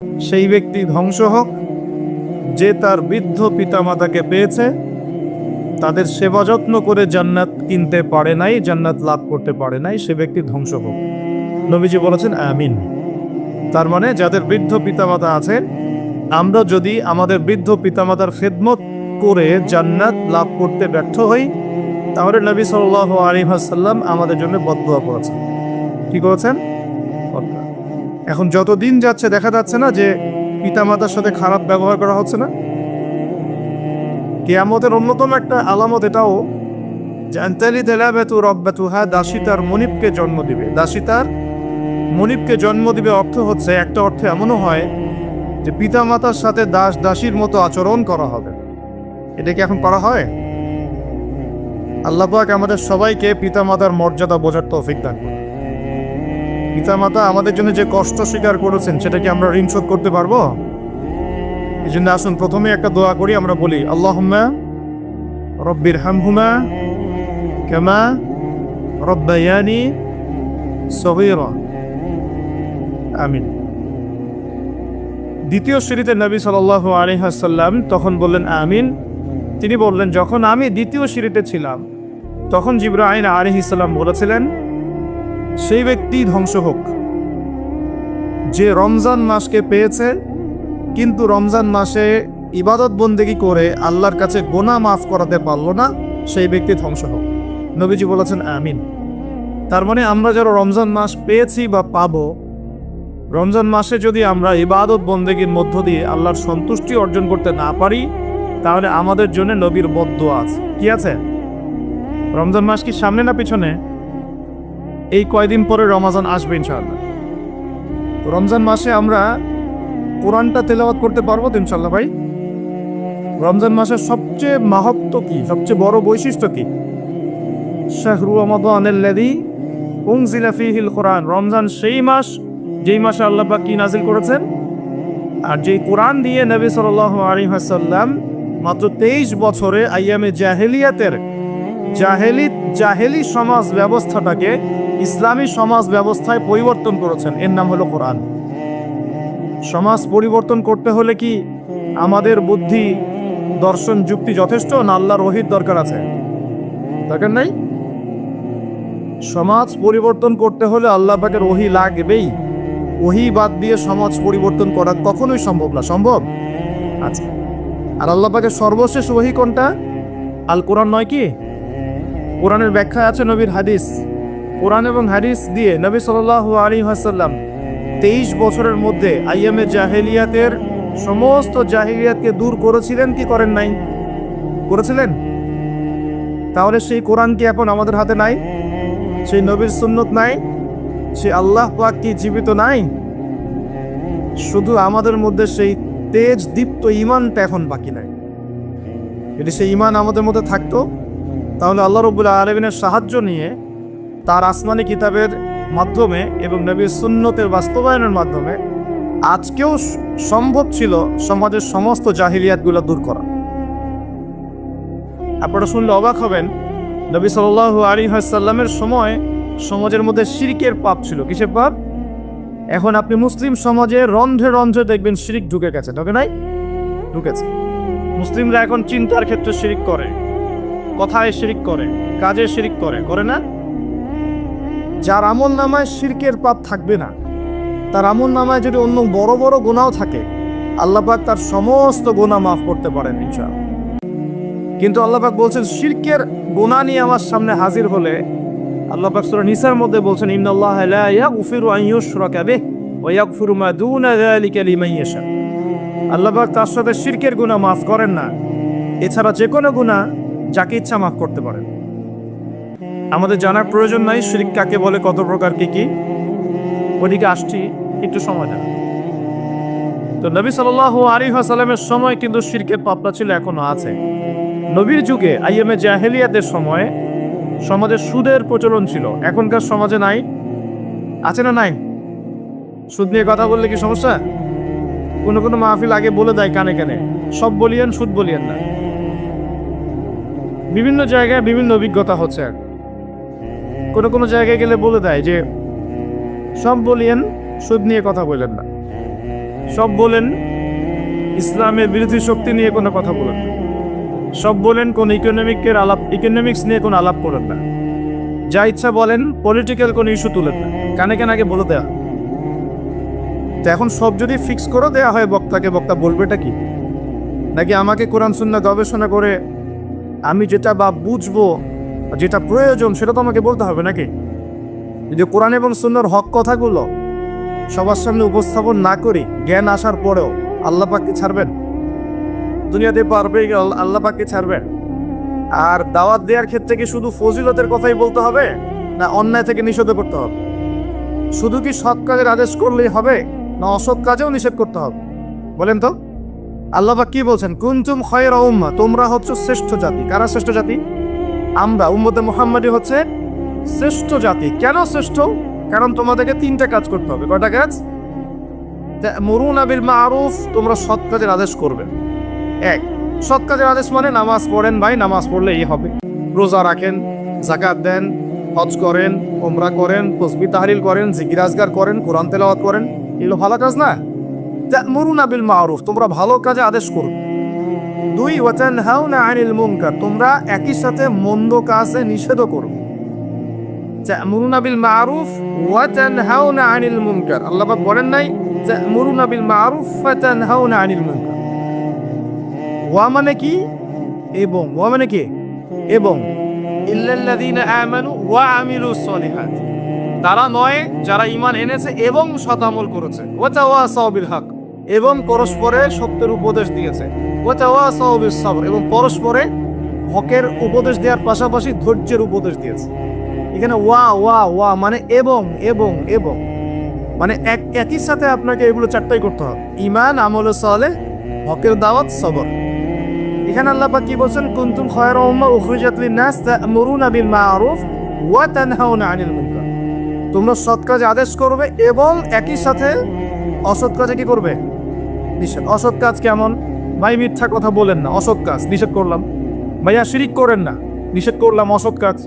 সেই ব্যক্তি ধ্বংস হোক যে তার বৃদ্ধ পিতামাতাকে পেয়েছে, তাদের সেবা যত্ন করে জান্নাত কিনতে পারে নাই, জান্নাত লাভ করতে পারে নাই, সে ব্যক্তি ধ্বংস হোক। নবীজি বলেছেন আমিন। তার মানে যাদের বৃদ্ধ পিতামাতা আছে, আমরা যদি আমাদের বৃদ্ধ পিতামাতার খেদমত করে জান্নাত লাভ করতে ব্যর্থ হই, তাহলে নবী সাল্লাল্লাহু আলাইহি ওয়াসাল্লাম আমাদের জন্য বদদুয়া করেছেন। কি করেছেন? এখন যত দিন যাচ্ছে দেখা যাচ্ছে না যে পিতামাতার সাথে খারাপ ব্যবহার করা হচ্ছে না? কিয়ামতের অন্যতম একটা আলামত এটাও, দাসী তার মনিবকে জন্ম দিবে। দাসী তার মনিবকে জন্ম দিবে অর্থ হচ্ছে, একটা অর্থে এমনও হয় যে পিতামাতার সাথে দাস দাসীর মতো আচরণ করা হবে। এটা কি এখন করা হয়? আল্লাহ পাক আমাদের সবাইকে পিতামাতার মর্যাদা বোঝার তৌফিক দান করুন। পিতামাতা আমাদের জন্য যে কষ্ট স্বীকার করেছেন, সেটা কি আমরা ঋণ শোধ করতে পারবো? এই জন্য আসুন প্রথমে একটা দোয়া করি, আমরা বলি আল্লাহুম্মা রব্বির হামহুমা কামা রব্বায়ানি সগীরা। আমিন। দ্বিতীয় সিঁড়িতে নবী সাল্লাল্লাহু আলাইহি ওয়াসাল্লাম তখন বললেন আমিন। তিনি বললেন, যখন আমি দ্বিতীয় সিঁড়িতে ছিলাম তখন জিবরাইল আলাইহিস সালাম বলেছিলেন, সেই ব্যক্তি ধ্বংস হোক যে রমজান মাসকে পেয়েছে কিন্তু রমজান মাসে ইবাদত বন্দেগী করে আল্লাহর কাছে গুনাহ মাফ করাতে পারলো না, সেই ব্যক্তি ধ্বংস হোক। নবীজি বলেছেন আমিন। তার মানে আমরা যারা রমজান মাস পেয়েছি বা পাবো, রমজান মাসে যদি আমরা ইবাদত বন্দেগীর মধ্য দিয়ে আল্লাহর সন্তুষ্টি অর্জন করতে না পারি, তাহলে আমাদের জন্য নবীর বদদুয়া আছে। কি আছে? রমজান মাস কি সামনে না পিছনে? এই কয়দিন পরে রমজান আসবে ইনশাআল্লাহ। রমজান মাসে আমরা কোরআনটা তেলাওয়াত করতে পারবো তো ইনশাআল্লাহ ভাই? রমজান মাসের সবচেয়ে মাহাত্ম্য কি, সবচেয়ে বড় বৈশিষ্ট্য কি? শাহরু রমাদানাল্লাযী উনজিলা ফীহিল কোরআন। রমজান সেই মাস যেই মাসে আল্লাহ পাক কি নাজিল করেছেন, আর যেই কোরআন দিয়ে নবী সাল্লাল্লাহু আলাইহি ওয়াসাল্লাম মাত্র 23 বছরে আইয়ামে জাহেলিয়াতের জাহেলি সমাজ ব্যবস্থাটাকে ইসলামী সমাজ ব্যবস্থায় পরিবর্তন করেছেন। এর নাম হলো কোরআন। সমাজ পরিবর্তন করতে হলে কি আমাদের বুদ্ধি, দর্শন, যুক্তি যথেষ্ট, না আল্লাহর ওহীর দরকার আছে? দরকার নাই। সমাজ পরিবর্তন করতে হলে আল্লাহ পাকের ওহী লাগবেই। ওহী বাদ দিয়ে সমাজ পরিবর্তন করা কখনোই সম্ভব না। সম্ভব? আচ্ছা, আর আল্লাহ পাকের সর্বশেষ ওহী কোনটা? আল কোরআন নয় কি? কোরআনের ব্যাখ্যা আছে নবীর হাদিস। কোরআন এবং হাদিস দিয়ে নবী সাল্লাল্লাহু আলাইহি ওয়াসাল্লাম 23 বছরের মধ্যে আইয়ামে জাহেলিয়াতের সমস্ত জাহেলিয়াতকে দূর করেছিলেন কি করেন নাই? করেছিলেন। তাহলে সেই কোরআন কি এখন আমাদের হাতে নাই? সেই নবীর সুন্নত নাই? সেই আল্লাহ পাক কি জীবিত নাই? শুধু আমাদের মধ্যে সেই তেজ দীপ্ত ঈমানটা এখন বাকি নাই। যদি সেই ঈমান আমাদের মধ্যে থাকতো, তাহলে আল্লাহ রাব্বুল আলামিনের সাহায্য নিয়ে তার আসমানি কিতাবের মাধ্যমে এবং নবীর সুন্নতের বাস্তবায়নের মাধ্যমে আজকেও সম্ভব ছিল সমাজের সমস্ত জাহিলিয়াতগুলো দূর করা। আপনারা শুনলে অবাক হবেন, নবী সাল্লাল্লাহু আলাইহি ওয়াসাল্লামের সময় সমাজের মধ্যে শিরকের পাপ ছিল। কিসের পাপ? এখন আপনি মুসলিম সমাজে রন্ধ্রে রন্ধ্রে দেখবেন শিরক ঢুকে গেছে। ঢুকে নাই? ঢুকেছে। মুসলিমরা এখন চিন্তার ক্ষেত্রে শিরক করে, কথায় শিরক করে, কাজে শিরক করে, করে না? যার আমল নামায় শিরকের পাপ থাকবে না, তার আমল নামায় যদি অন্য বড় বড় গুনাহও থাকে, আল্লাহ পাক তার সমস্ত গুনাহ মাফ করতে পারেন ইনশাআল্লাহ। কিন্তু আল্লাহ পাক বলছেন, শিরকের গুনাহ নিয়ে আমার সামনে হাজির হলে আল্লাহ পাক সূরা নিসার মধ্যে বলছেন, ইন্নাল্লাহা লা ইয়াগফিরু আন ইউশরাকা বিহি ওয়া ইয়াগফিরু মা দুনা যালিকা লিমান ইয়াশা। আল্লাহ পাক তার সাথে শিরকের গুনাহ মাফ করেন না, এছাড়া যে কোনো গুনাহ যাকে ইচ্ছা মাফ করতে পারেন। আমাদের জানার প্রয়োজন নাই শিরক কাকে বলে, কত প্রকার, কি কি। ওদিকে আসছি, একটু সময় দেন। তো নবী সাল্লাল্লাহু আলাইহি ওয়াসাল্লামের সময় কিন্তু শিরকের পাপটা ছিল, এখনো আছে। নবীর যুগে আইয়ামে জাহেলিয়াতের সময় সমাজে সুদের প্রচলন ছিল। এখনকার সমাজে নাই? আছে না নাই? সুদ নিয়ে কথা বললে কি সমস্যা? কোনো কোনো মাহফিল আগে বলে দেয় কানে কানে, সব বলিয়েন, সুদ বলিয়েন না। বিভিন্ন জায়গায় বিভিন্ন অভিজ্ঞতা হচ্ছে। কোনো কোনো জায়গায় গেলে বলে দেয় যে সব বলিয়েন, সুদ নিয়ে কথা বললেন না। সব বলেন ইসলামের বিরোধী শক্তি নিয়ে কোনো কথা বলেন না, সব বলেন কোন ইকোনমিক্স নিয়ে কোনো আলাপ করেন না, যা ইচ্ছা বলেন পলিটিক্যাল কোনো ইস্যু তুলেন না, কানে কানে আগে বলে দেয়া। তো এখন সব যদি ফিক্স করে দেয়া হয় বক্তাকে, বক্তা বলবেটা কি? নাকি আমাকে কোরআন সুন্নাহ গবেষণা করে আমি যেটা বা বুঝবো, যেটা প্রয়োজন সেটা তো আমাকে বলতে হবে নাকি? যদি কোরআন এবং সুন্নাহর হক কথাগুলো সবার সামনে উপস্থাপন না করি, জ্ঞান আসার পরেও আল্লাহ পাককে ছাড়বেন? দুনিয়াতে পারবে আল্লাহ পাককে ছাড়বেন? আর দাওয়াত দেওয়ার ক্ষেত্রে কি শুধু ফজিলতের কথাই বলতে হবে, না অন্যায় থেকে নিষেধ করতে হবে? শুধু কি সৎ কাজের আদেশ করলেই হবে, না অসৎ কাজেও নিষেধ করতে হবে? বলেন তো। আল্লাহ পাক কি বলছেন? কুনতুম খায়রা উম্মাহ, তোমরা হচ্ছে শ্রেষ্ঠ জাতি। কারা শ্রেষ্ঠ জাতি? আমরা, উম্মতে মুহাম্মাদি হচ্ছে শ্রেষ্ঠ জাতি। কেন শ্রেষ্ঠ? কারণ তোমাদেরকে তিনটা কাজ করতে হবে। কয়টা কাজ? তা'মুরুনা বিল মা'রুফ, তোমরা সৎ কাজের আদেশ করবে। এক, সৎ কাজের আদেশ মানে নামাজ পড়েন ভাই, নামাজ পড়লে এই হবে। রোজা রাখেন, যাকাত দেন, হজ করেন, উমরা করেন, তাসবিহ তাহলিল করেন, জিকির আজকার করেন, কোরআন তেলাওয়াত করেন, এগুলো ভালো কাজ না? তা'মুরুনা বিল মা'রুফ, তোমরা ভালো কাজে আদেশ করো। দুই, ওয়া তানহাউনা আনিল মুনকার, তোমরা একই সাথে মন্দ কাজে নিষেধ করো। তা'মুরুনা বিল মা'রুফ ওয়া তানহাউনা আনিল মুনকার। আল্লাহ পাক বলেন নাই তা'মুরুনা বিল মা'রুফ ওয়া তানহাউনা আনিল মুনকার? ওয়া মানে কি? এবং। ওয়া মানে কি? এবং। ইল্লাল্লাযীনা আমানু ওয়া আমিলুস সলিহাত, তারা নয় যারা ঈমান এনেছে এবং সৎ আমল করেছে। ওয়া তাওয়াসাউ বিল হক, এবং পরস্পরে সত্যের উপদেশ দিয়েছে। ওয়া তাওয়াসাউ বিস সাবর, এবং পরস্পরে হকের উপদেশ দেওয়ার পাশাপাশি ধৈর্যের উপদেশ দিয়েছে। এখানে ওয়া ওয়া ওয়া মানে এবং এবং এবং, মানে একই সাথে আপনাকে এগুলো চারটাই করতে হবে: ঈমান, আমলে সালেহ, হকের দাওয়াত, সবর। এখানে আল্লাহ পাক কি বলছেন? কুনতুম খায়রা উম্মাহ উখরিজাত লিন-নাস তা'মুরুনা বিল মা'রুফ ওয়া তানহাউনা আনিল মুনকার, তোমরা সৎ কাজে আদেশ করবে এবং একই সাথে অসৎ কাজে কি করবে? নিষেধ। অসৎ কাজ কেমন? ভাই মিথ্যা কথা বলেন না, অসৎ কাজ, নিষেধ করলাম। ভাইয়া শিরিক করেন না, নিষেধ করলাম, অসৎ কাজ।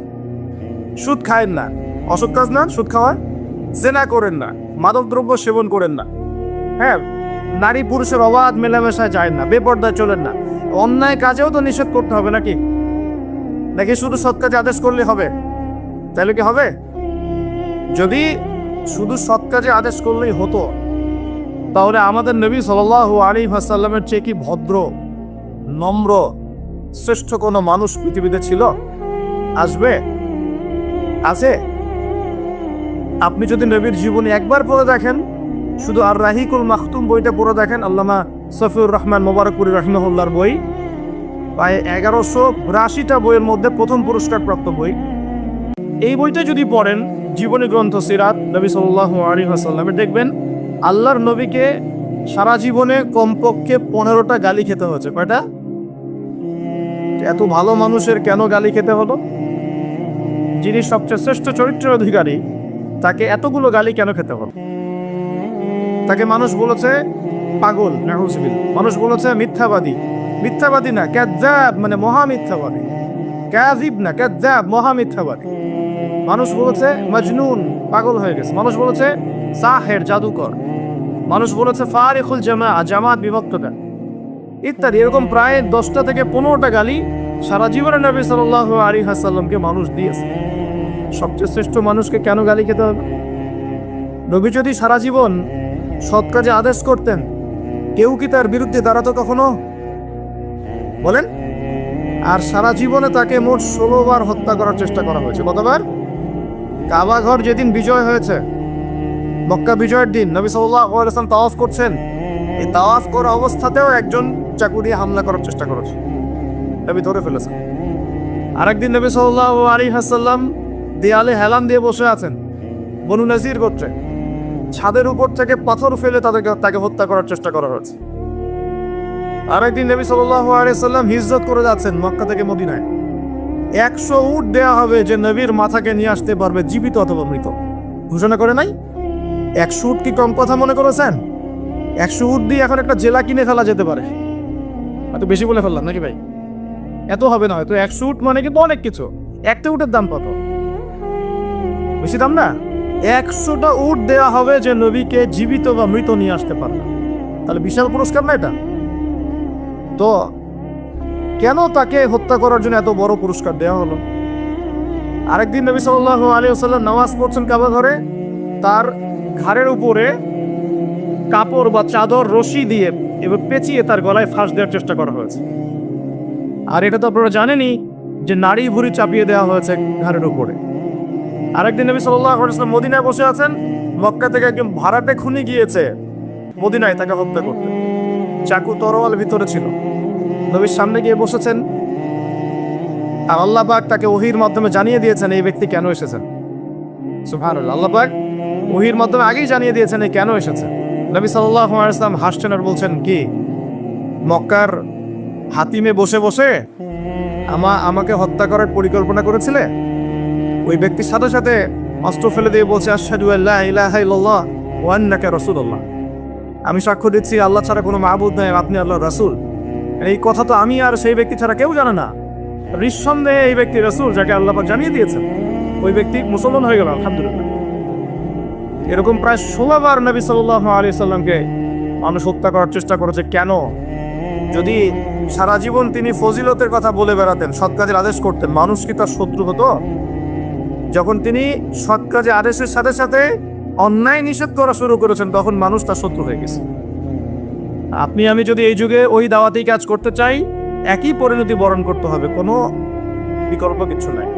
সুদ খায়েন না, অসৎ কাজ না সুদ খাওয়া? জেনা করেন না, মাদকদ্রব্য সেবন করেন না, হ্যাঁ, নারী পুরুষের অবাধ মেলামেশায় যায় না, বেপর্দায় চলেন না। অন্যায় কাজেও তো নিষেধ করতে হবে নাকি? নাকি শুধু সৎ কাজে আদেশ করলে হবে? তাহলে কি হবে? যদি শুধু সৎ কাজে আদেশ করলেই হতো, তাহলে আমাদের নবী সাল্লাল্লাহু আলাইহি ওয়াসাল্লামের চেয়ে কি ভদ্র, নম্র, শ্রেষ্ঠ কোনো মানুষ পৃথিবীতে ছিল? আসবে? আছে? আপনি যদি নবীর জীবনী একবার পড়ে দেখেন, শুধু আর রাহিকুল মাখতুম বইটা পড়ে দেখেন, আল্লামা সফিউর রহমান মোবারকপুরি রাহিমাহুল্লাহর বই, প্রায় 1182টা বইয়ের মধ্যে প্রথম পুরস্কারপ্রাপ্ত বই। এই বইটা যদি পড়েন, জীবনী গ্রন্থ সিরাত নবী সাল্লাল্লাহু আলাইহি ওয়াসাল্লামের, দেখবেন আল্লাহর নবীকে সারা জীবনে কমপক্ষে 15টা গালি খেতে হয়েছে। কয়টা? এত ভালো মানুষের কেন গালি খেতে হলো? যিনি সবচেয়ে শ্রেষ্ঠ চরিত্রের অধিকারী, তাকে এতগুলো গালি কেন খেতে হলো? তাকে মানুষ বলেছে পাগল, নাউজুবিল্লাহ। মানুষ বলেছে মিথ্যাবাদী। মিথ্যাবাদী না, কাযযাব, মানে মহা মিথ্যাবাদী। কাযিব না, কাযযাব, মহা মিথ্যাবাদী। মানুষ বলেছে মজনুন, পাগল হয়ে গেছে। মানুষ বলেছে সাহের, জাদুকর। মানুষ বলেছে ফারিকুল জামাত, বিভক্ততা, ইত্যাদি। এরকম প্রায় 10টা থেকে 15টা গালি সারা জীবনে নবী সাল্লাল্লাহু আলাইহি ওয়াসাল্লামকে মানুষ দিয়েছে। সবচেয়ে শ্রেষ্ঠ মানুষকে কেন গালি খেতে হবে? নবী যদি সারা জীবন সৎ কাজে আদেশ করতেন, কেউ কি তার বিরুদ্ধে দাঁড়াতো কখনো? বলেন। আর সারা জীবনে তাকে মোট 16 বার হত্যা করার চেষ্টা করা হয়েছে। কতবার? কাবা ঘর যেদিন বিজয় হয়েছে, মক্কা বিজয়ের দিন, নবী সাল্লাল্লাহু আলাইহি ওয়াসাল্লাম তাওয়াফ করছেন, এই তাওয়াফ করা অবস্থাতেও একজন চাকু দিয়ে হামলা করার চেষ্টা করেছে, নবী ধরে ফেলেছেন। আরেকদিন নবী সাল্লাল্লাহু আলাইহি ওয়াসাল্লাম দেয়ালে হেলান দিয়ে বসে আছেন, বনু নাজির গোত্রে। ছাদের উপর থেকে পাথর ফেলে তাকে হত্যা করার চেষ্টা করা হয়েছে। আরেকদিন নবী সাল্লাল্লাহু আলাইহি ওয়াসাল্লাম হিজরত করে যাচ্ছেন মক্কা থেকে মদিনায়। 100 উট দেয়া হবে যে নবীর মাথাকে নিয়ে আসতে পারবে, জীবিত অথবা মৃত, ঘোষণা করে নাই। 100 উট কি কম কথা মনে করেছেন? 100 উট দিয়ে এখন একটা জেলা কিনে ফেলা যেতে পারে। এত বেশি বলে ফেললাম নাকি ভাই? এত হবে না হয়তো। 100 উট মানে কিন্তু অনেক কিছু। একটা উটের দাম কত? বেশি দাম না? 100টা উট দেয়া হবে যে নবীকে জীবিত বা মৃত নিয়ে আসতে পারবে। তাহলে বিশাল পুরস্কার না এটা? তো কেন তাকে হত্যা করার জন্য এত বড় পুরস্কার দেওয়া হলো? আরেকদিন নবী সাল্লাল্লাহু আলাইহি ওয়াসাল্লাম নামাজ পড়ছেন কাবা ঘরে, তার ঘাড়ের উপরে কাপড় বা চাদর রশি দিয়ে এবার পেঁচিয়ে তার গলায় ফাঁস দেওয়ার চেষ্টা করা হয়েছে। আর এটা তো আপনারা জানেনই যে নাড়ি ভুঁড়ি চাপিয়ে দেওয়া হয়েছে ঘাড়ের উপরে। আরেকদিন নবী সাল্লাল্লাহু আলাইহি ওয়াসাল্লাম মদিনায় বসে আছেন, মক্কা থেকে একজন ভাড়াটে খুনি গিয়েছে মদিনায় তাকে হত্যা করতে। চাকু তরোয়াল ভিতরে ছিল, নবীর সামনে গিয়ে বসেছেন, আর আল্লাহ পাক তাকে ওহীর মাধ্যমে জানিয়ে দিয়েছেন এই ব্যক্তি কেন এসেছেন। সুবহানাল্লাহ, আল্লাহ পাক ওহীর মাধ্যমে আগেই জানিয়ে দিয়েছেন এই কেন এসেছেন। নবী সাল্লাল্লাহু আলাইহি ওয়াসাল্লাম হাসছেন আর বলছেন, কি মক্কার হাতিমে বসে বসে আমাকে হত্যা করার পরিকল্পনা করেছিলে? ওই ব্যক্তির সাথে সাথে অস্ত্র ফেলে দিয়ে বলছে, আশহাদু আল্লা ইলাহা ইল্লাল্লাহ ওয়া আন্নাকা রাসূলুল্লাহ, আমি সাক্ষ্য দিচ্ছি আল্লাহ ছাড়া কোনো মাবুদ নাই, আপনি আল্লাহর রাসূল। এই কথা তো আমি আর সেই ব্যক্তি ছাড়া কেউ জানে না। নিঃসন্দেহে এই ব্যক্তি রাসূল, যাকে আল্লাহ পাক জানিয়ে দিয়েছেন। ওই ব্যক্তি মুসলমান হয়ে গেল, আলহামদুলিল্লাহ। এরকম প্রায় 16 বার নবী সাল্লাল্লাহু আলাইহি সাল্লামকে মানুষ হত্যা করার চেষ্টা করেছে। কেন? যদি সারা জীবন তিনি ফজিলতের কথা বলে বেড়াতেন, সৎ কাজের আদেশ করতেন, মানুষ কি তার শত্রু হতো? যখন তিনি সৎ কাজে আদেশের সাথে সাথে অন্যায় নিষেধ করা শুরু করেছেন, তখন মানুষ তার শত্রু হয়ে গেছে। আপনি আমি যদি এই যুগে ওই দাওয়াতেই কাজ করতে চাই, একই পরিণতি বরণ করতে হবে, কোনো বিকল্প কিছু নাই।